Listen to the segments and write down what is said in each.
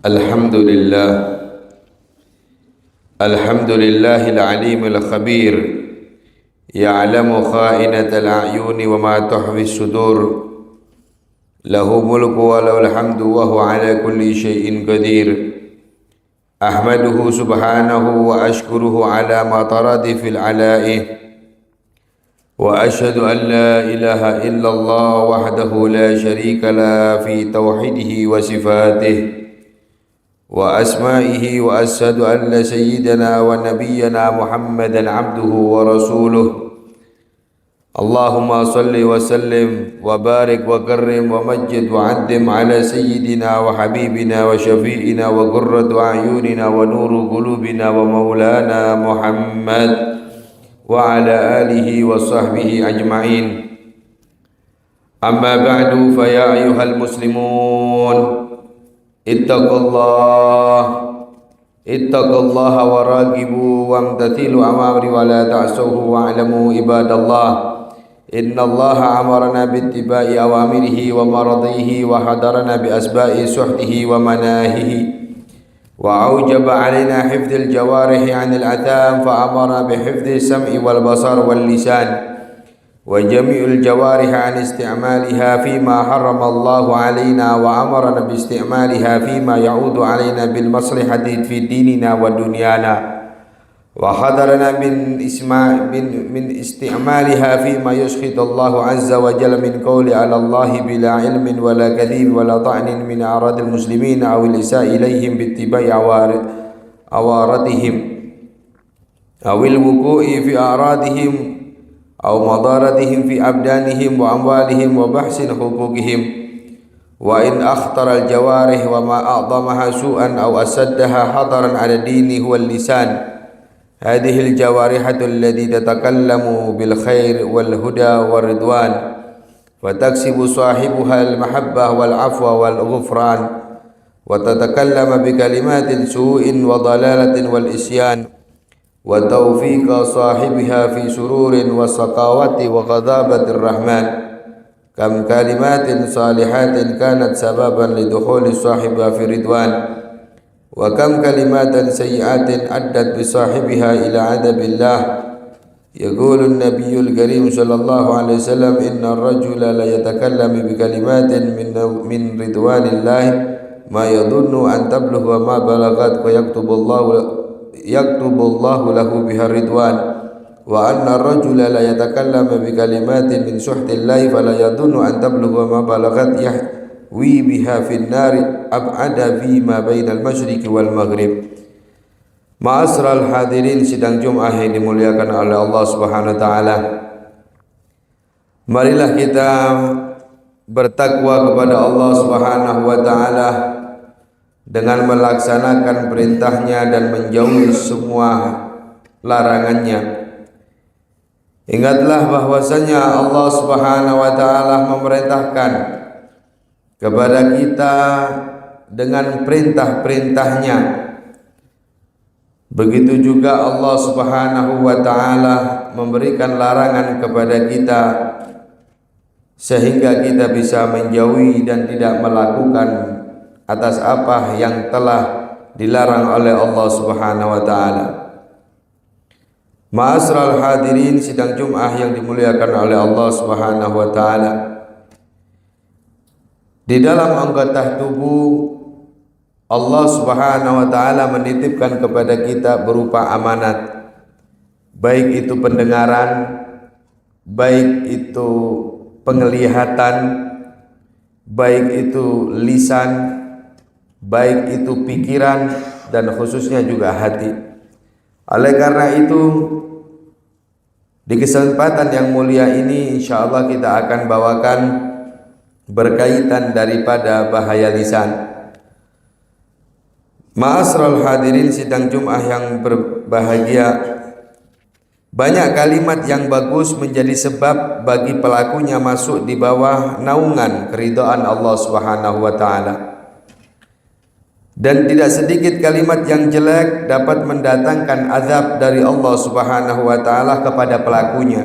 الحمد لله الحمد لله العليم الخبير يعلم خائنة الأعين وما تحوي الصدور له ملك وله الحمد وهو على كل شيء قدير أحمده سبحانه وأشكره على ما طرد في العلائه وأشهد أن لا إله إلا الله وحده لا شريك له في توحيده وصفاته وأسمائه وأشهد أن سيدنا ونبينا محمدا عبده ورسوله اللهم صل وسلم وبارك وكرم ومجد وعدم على سيدنا وحبيبنا وشفيئنا وقرة أعيننا ونور قلوبنا ومولانا محمد وعلى آله وصحبه أجمعين أما بعد فيا أيها المسلمون اتقوا الله وراقبوا وامتثلوا أوامري ولا تعصوه واعلموا عباد الله إن الله أمرنا باتباع أوامره ومرضيه وحذرنا بأسباب سحته ومناهيه وأوجب علينا حفظ الجوارح عن الآثام فأمرنا بحفظ السمع والبصر واللسان وجميع الجوارح عن استعمالها فيما حرم الله علينا وأمرنا باستعمالها فيما يعود علينا بالمصلحة في ديننا ودنيانا وحذرنا من استعمالها فيما يسخط الله عز وجل من قول على الله بلا علم ولا كذب ولا طعن من أعراض المسلمين أو الإساءة إليهم باتباع عوارتهم أو الوقوع في أعراضهم أو مضارتهم في أبدانهم وأموالهم وبحث حقوقهم وإن أخطر الجوارح وما أعظمها سوءا أو أسدها حضرا على الدين هو اللسان هذه الجوارح التي تتكلم بالخير والهدى والرضوان فتكسب صاحبها المحبة والعفو والغفران وتتكلم بكلمات سوء وضلالة والإسيان وتوفيق صاحبها في سرور وسقاوة وغضابة الرحمن كم كلمات صالحات كانت سببا لدخول صاحبها في رضوان وكم كلمات سيئات أدت بصاحبها إلى عذاب الله يقول النبي الكريم صلى الله عليه وسلم إن الرجل لا يتكلم بكلمات من رضوان الله ما يظن أن تبلغ ما بلغت ويكتب الله له بها الرضوان وأن الرجل لا يتكلم بكلمات من سخط الله فلا يظن أن تبلغ ما بلغت يحوي بها في النار أبعد فيما بين المشرق والمغرب. Ma'asyiral hadirin sidang Jumat yang dimuliakan oleh Allah Subhanahu wa taala. Marilah kita bertakwa kepada Allah Subhanahu wa taala dengan melaksanakan perintahnya dan menjauhi semua larangannya. Ingatlah bahwasanya Allah Subhanahu wa taala memerintahkan kepada kita dengan perintah-perintahnya. Begitu juga Allah Subhanahu wa taala memberikan larangan kepada kita sehingga kita bisa menjauhi dan tidak melakukan atas apa yang telah dilarang oleh Allah Subhanahu wa taala. Ma'asyiral hadirin sidang Jumat yang dimuliakan oleh Allah Subhanahu wa taala. Di dalam anggota tubuh Allah Subhanahu wa taala menitipkan kepada kita berupa amanat, baik itu pendengaran, baik itu penglihatan, baik itu lisan, baik itu pikiran dan khususnya juga hati. Oleh karena itu di kesempatan yang mulia ini insyaallah kita akan bawakan berkaitan daripada bahaya lisan. Ma'asyiral hadirin sidang Jumat yang berbahagia, banyak kalimat yang bagus menjadi sebab bagi pelakunya masuk di bawah naungan keridhaan Allah Subhanahu wa taala. Dan tidak sedikit kalimat yang jelek dapat mendatangkan azab dari Allah Subhanahu wa taala kepada pelakunya.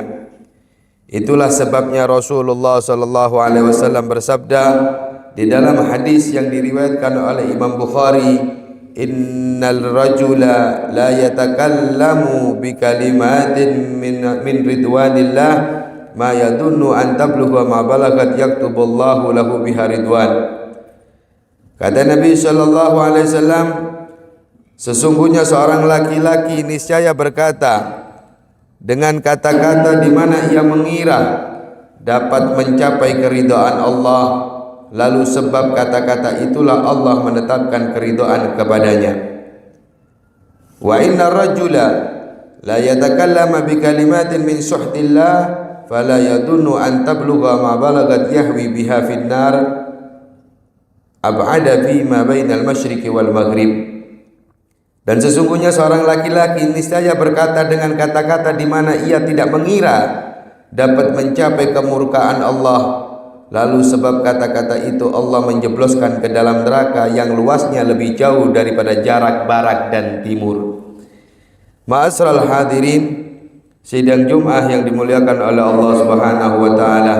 Itulah sebabnya Rasulullah sallallahu alaihi wasallam bersabda, di dalam hadis yang diriwayatkan oleh Imam Bukhari, innal rajula la yatakallamu bi kalimatin min ridwanillah ma yadunnu an tablugha ma balagat yaktubullahu lahu biha ridwan. Kata Nabi sallallahu alaihi wasallam, sesungguhnya seorang laki-laki niscaya berkata dengan kata-kata di mana ia mengira dapat mencapai keridhaan Allah, lalu sebab kata-kata itulah Allah menetapkan keridhaan kepadanya. Wa inna rajula la yatakallama bi kalimatin min suhtillah fala yadunnu an tablugha ma balagat yahwi biha fin nar ab'ada fi ma bainal masyriqi wal maghrib. Dan sesungguhnya seorang laki-laki niscaya berkata dengan kata-kata di mana ia tidak mengira dapat mencapai kemurkaan Allah, lalu sebab kata-kata itu Allah menjebloskan ke dalam neraka yang luasnya lebih jauh daripada jarak barat dan timur. Ma'asral hadirin, sidang Jum'ah yang dimuliakan oleh Allah Subhanahu wa taala.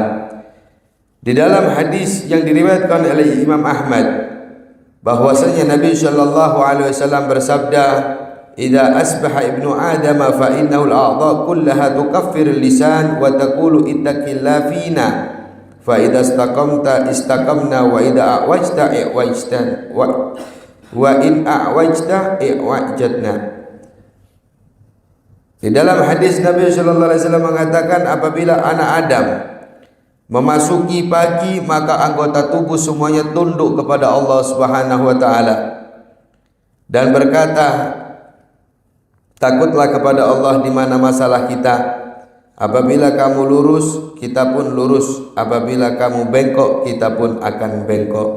Di dalam hadis yang diriwayatkan oleh Imam Ahmad, bahwasanya Nabi sallallahu alaihi wasallam bersabda, "Idza asbaha ibnu Adam fa innahu al-a'dha kullaha tukaffir al-lisan wa taqulu ittaqilla fina fa idza istaqamta istaqamna wa idza a'wajta i'wajtan wa in a'wajta i'wajadna." Di dalam hadis Nabi sallallahu alaihi wasallam mengatakan, apabila anak Adam memasuki pagi, maka anggota tubuh semuanya tunduk kepada Allah Subhanahu wa taala dan berkata, takutlah kepada Allah di mana masalah kita. Apabila kamu lurus, kita pun lurus. Apabila kamu bengkok, kita pun akan bengkok.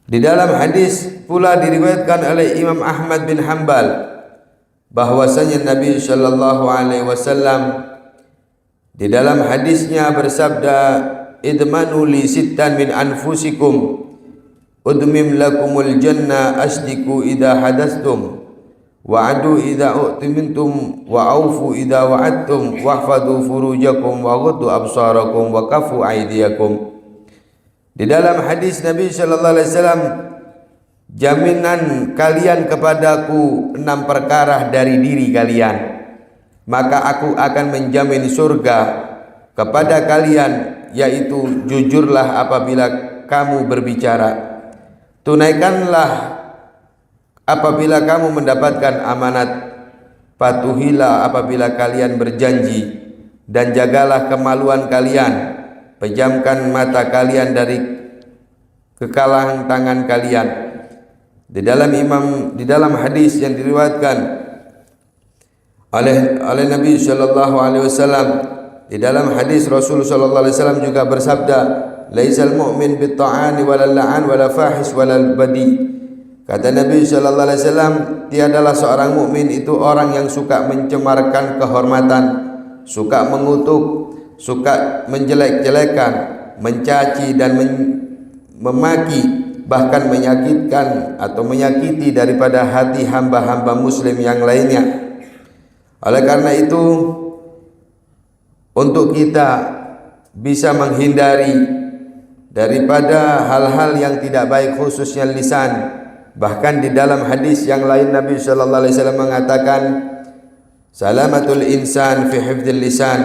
Di dalam hadis pula diriwayatkan oleh Imam Ahmad bin Hanbal bahwasanya Nabi sallallahu alaihi wasallam di dalam hadisnya bersabda, idmanu li sittan min anfusikum udmim lakumul jannah asdiku idha hadastum wa'adu idha u'timintum wa'aufu idha wa'adtum wahfadu furujakum wa ghuddu absarakum wa kafu aidiyakum. Di dalam hadis Nabi sallallahu alaihi wasallam, jaminan kalian kepadaku 6 perkara dari diri kalian, maka aku akan menjamin surga kepada kalian, yaitu jujurlah apabila kamu berbicara, tunaikanlah apabila kamu mendapatkan amanat, patuhilah apabila kalian berjanji, dan jagalah kemaluan kalian, pejamkan mata kalian dari kekalahan tangan kalian. Di dalam hadis yang diriwayatkan oleh Nabi sallallahu alaihi wasallam, di dalam hadis Rasul sallallahu alaihi wasallam juga bersabda, laisal mu'min bitta'ani walal la'an wala fahis walal badi. Kata Nabi sallallahu alaihi wasallam, tiadalah seorang mukmin itu orang yang suka mencemarkan kehormatan, suka mengutuk, suka menjelek-jelekan, mencaci dan memaki, bahkan menyakitkan atau menyakiti daripada hati hamba-hamba muslim yang lainnya. Oleh karena itu, untuk kita bisa menghindari daripada hal-hal yang tidak baik khususnya lisan, bahkan di dalam hadis yang lain Nabi sallallahu alaihi wasallam mengatakan, salamatul insan fi hifdzil lisan,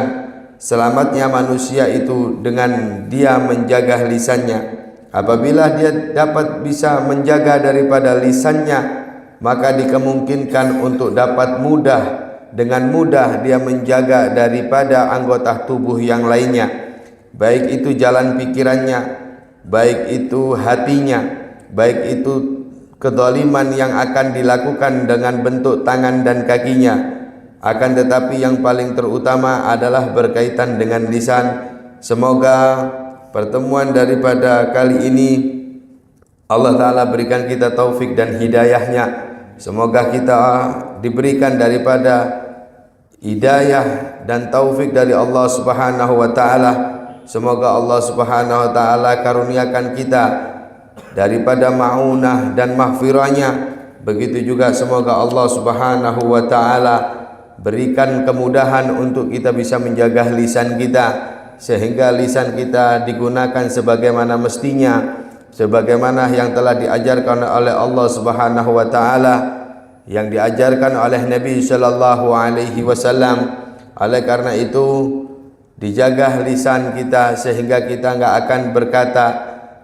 selamatnya manusia itu dengan dia menjaga lisannya. Apabila dia dapat bisa menjaga daripada lisannya, maka dikemungkinkan untuk dapat dengan mudah dia menjaga daripada anggota tubuh yang lainnya, baik itu jalan pikirannya, baik itu hatinya, baik itu kezaliman yang akan dilakukan dengan bentuk tangan dan kakinya. Akan tetapi yang paling terutama adalah berkaitan dengan lisan. Semoga pertemuan daripada kali ini Allah Ta'ala berikan kita taufik dan hidayahnya. Semoga kita diberikan daripada hidayah dan taufik dari Allah Subhanahu wa taala. Semoga Allah Subhanahu wa taala karuniakan kita daripada ma'unah dan maghfirahnya. Begitu juga semoga Allah Subhanahu wa taala berikan kemudahan untuk kita bisa menjaga lisan kita sehingga lisan kita digunakan sebagaimana mestinya, sebagaimana yang telah diajarkan oleh Allah Subhanahu wa taala, yang diajarkan oleh Nabi sallallahu alaihi wasallam. Oleh karena itu, dijaga lisan kita sehingga kita enggak akan berkata,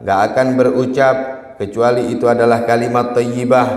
enggak akan berucap kecuali itu adalah kalimat thayyibah,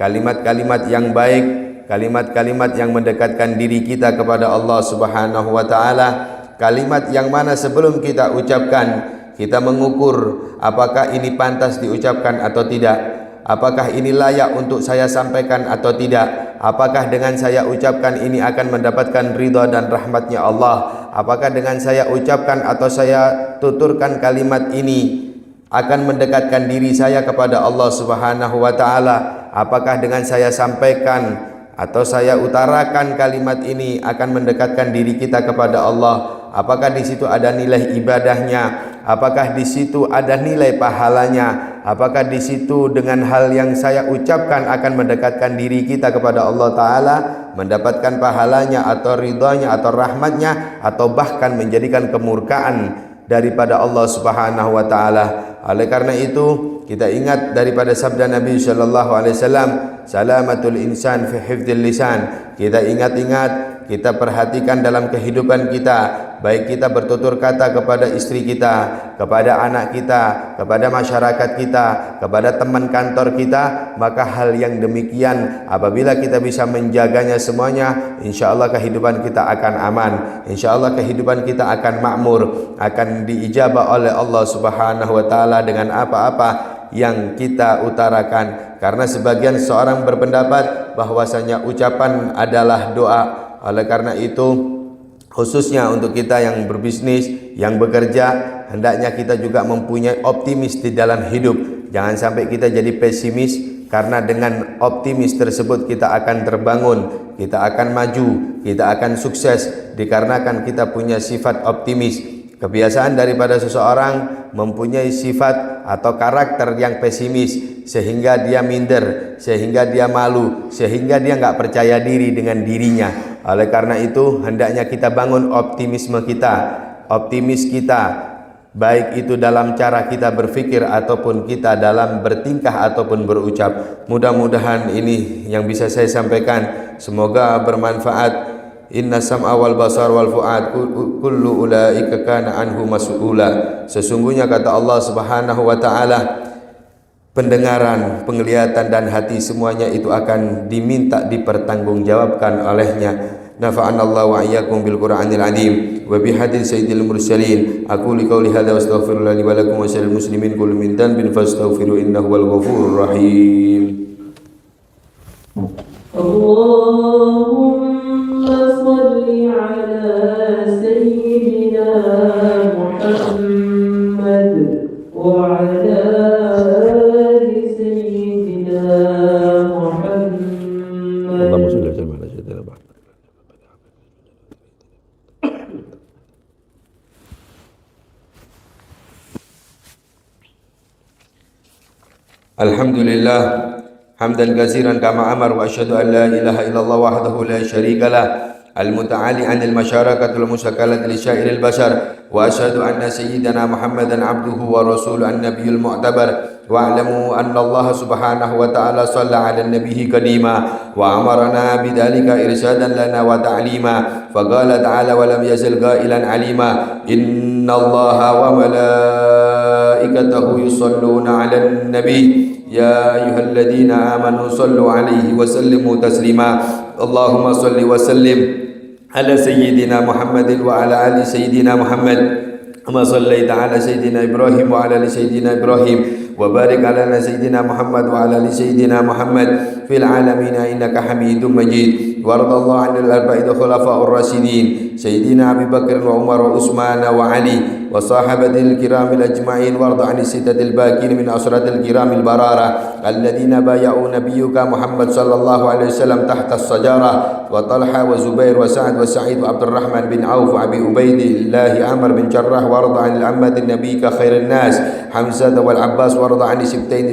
kalimat-kalimat yang baik, kalimat-kalimat yang mendekatkan diri kita kepada Allah Subhanahu wa taala, kalimat yang mana sebelum kita ucapkan kita mengukur apakah ini pantas diucapkan atau tidak, apakah ini layak untuk saya sampaikan atau tidak, apakah dengan saya ucapkan ini akan mendapatkan ridha dan rahmatnya Allah, apakah dengan saya ucapkan atau saya tuturkan kalimat ini akan mendekatkan diri saya kepada Allah Subhanahu wa taala, apakah dengan saya sampaikan atau saya utarakan kalimat ini akan mendekatkan diri kita kepada Allah, apakah di situ ada nilai ibadahnya, apakah di situ ada nilai pahalanya, apakah di situ dengan hal yang saya ucapkan akan mendekatkan diri kita kepada Allah taala, mendapatkan pahalanya atau ridhanya atau rahmatnya, atau bahkan menjadikan kemurkaan daripada Allah Subhanahu wa taala. Oleh karena itu, kita ingat daripada sabda Nabi sallallahu alaihi wasallam, salamatul insan fi hifdzil lisan. Kita ingat-ingat, kita perhatikan dalam kehidupan kita, baik kita bertutur kata kepada istri kita, kepada anak kita, kepada masyarakat kita, kepada teman kantor kita, maka hal yang demikian apabila kita bisa menjaganya semuanya, insyaallah kehidupan kita akan aman, insyaallah kehidupan kita akan makmur, akan diijabah oleh Allah Subhanahu wa taala dengan apa-apa yang kita utarakan. Karena sebagian seorang berpendapat bahwasanya ucapan adalah doa. Oleh karena itu, khususnya untuk kita yang berbisnis, yang bekerja, hendaknya kita juga mempunyai optimis di dalam hidup. Jangan sampai kita jadi pesimis, karena dengan optimis tersebut kita akan terbangun, kita akan maju, kita akan sukses, dikarenakan kita punya sifat optimis. Kebiasaan daripada seseorang mempunyai sifat atau karakter yang pesimis, sehingga dia minder, sehingga dia malu, sehingga dia enggak percaya diri dengan dirinya. Oleh karena itu, hendaknya kita bangun optimisme kita, optimis kita, baik itu dalam cara kita berfikir ataupun kita dalam bertingkah ataupun berucap. Mudah-mudahan ini yang bisa saya sampaikan, semoga bermanfaat. Inna sam'a wal basar wal fu'ad kullu ulaika kana anhu mas'ula. Sesungguhnya kata Allah Subhanahu wa taala, pendengaran, penglihatan dan hati semuanya itu akan diminta dipertanggungjawabkan olehnya. Nafa'anallahu wa iyyakum bil Qur'anil azim wa bi hadis sayyidil mursalin. Aku liqauli hadza wa astaghfirullahi wa lakum wa salil muslimin kullu min dhanbin fastaghfiru innahu wal ghafurur rahim. صل على سيدنا محمد وعلى آل سيدنا محمد. اللهم صل وسلم على سيدنا محمد. Alhamdulillah hamdan katsiran kama amar, wa asyhadu an la ilaha illallah wahdahu la syarika lah, al-muta'ali 'anil masyarakatil musakkalati li syairil bashar, wa asyhadu anna sayyidana Muhammadan 'abduhu wa rasuluhu an-nabiyul mu'tabar, wa a'lamu anna Allah subhanahu wa ta'ala shalla 'alan nabiyyi qadima wa amarna bidzalika irsadan lana wa ta'lima. Faqala ta'ala wa lam yazal qailan 'alima, innallaha wa malaikatahu yusholluna 'alan nabiy ya ayyuhalladzina amanu sallu 'alaihi wa sallimu taslima. Allahumma salli wa sallim ala sayyidina Muhammadin wa ala ali sayyidina Muhammad kama sallaita ala sayyidina Ibrahim wa ala ali sayyidina Ibrahim wa barik ala sayyidina Muhammad wa ala ali sayyidina Muhammad fil alamin innaka Hamidum Majid. Waradallahu 'anil arba'il khulafa'ur rasyidin sayyidina Abi Bakr wa Umar wa Utsman wa Ali وصاحبته الكرام الأجمعين وارض عن الستة الباكين من أسرة الكرام البرارة الذين بايعوا نبيك محمد صلى الله عليه وسلم تحت الشجرة وطلحة وزبير وسعد وسعيد وعبد الرحمن بن عوف وأبي عبيد الله عمر بن جراح وارض عن الأمة نبيك خير الناس حمزة والعباس وارض عن السبتين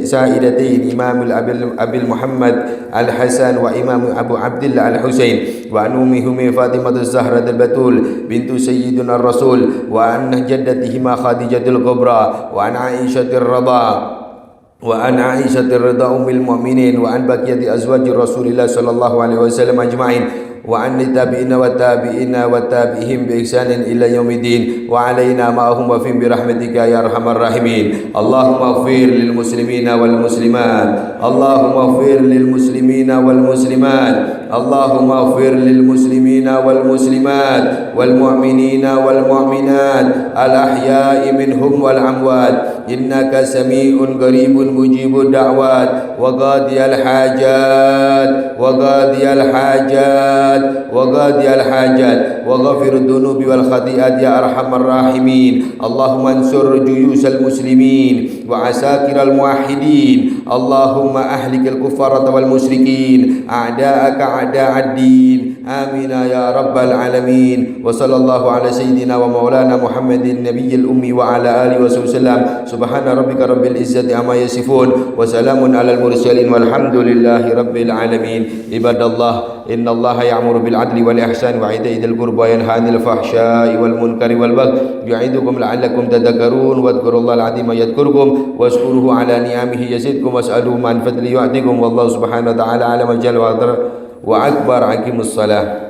السائلتين إمام أبي محمد الحسن وإمام أبو عبد الله الحسين وعن أمهم فاطمة الزهرة البتول بنت سيدنا الرسول وعن جدتهما خديجة الكبرى وعن عائشة الرضا أم المؤمنين وعن بقية أزواج رسول الله صلى الله عليه وسلم أجمعين وعن التابعين والتابعين بإحسان إلى يوم الدين وعلينا معهم وفين برحمتك يا أرحم الراحمين. اللهم اغفر للمسلمين والمسلمات اللهم اغفر للمسلمين والمسلمات اللهم اغفر للمسلمين والمسلمات والمؤمنين والمؤمنات الأحياء منهم والأموات إنك سميع قريب مجيب الدعوات وقاضي الحاجات وغفر الذنوب والخطيئات يا أرحم الراحمين. اللهم انصر جيوش المسلمين وعساكر الموحدين. اللهم أهلك الكفارة والمشركين أعداءك أعداء الدين. آمين يا رب العالمين. وصلى الله على سيدنا ومولانا محمد النبي الأمي وعلى آله وصحبه وسلم. سبحان ربك رب العزة عما يصفون وسلام على المرسلين والحمد لله رب العالمين. عباد الله إن الله يأمر بالعدل والإحسان وإيتاء ذي القربى وينهى عن الفحشاء والمنكر والبغي يعظكم لعلكم تذكرون واذكروا الله العظيم يذكركم واشكروه على نعمه يزدكم واسألوه عن فضله يعطيكم والله سبحانه وتعالى أعلم وجل وأكبر. أقيموا الصلاة.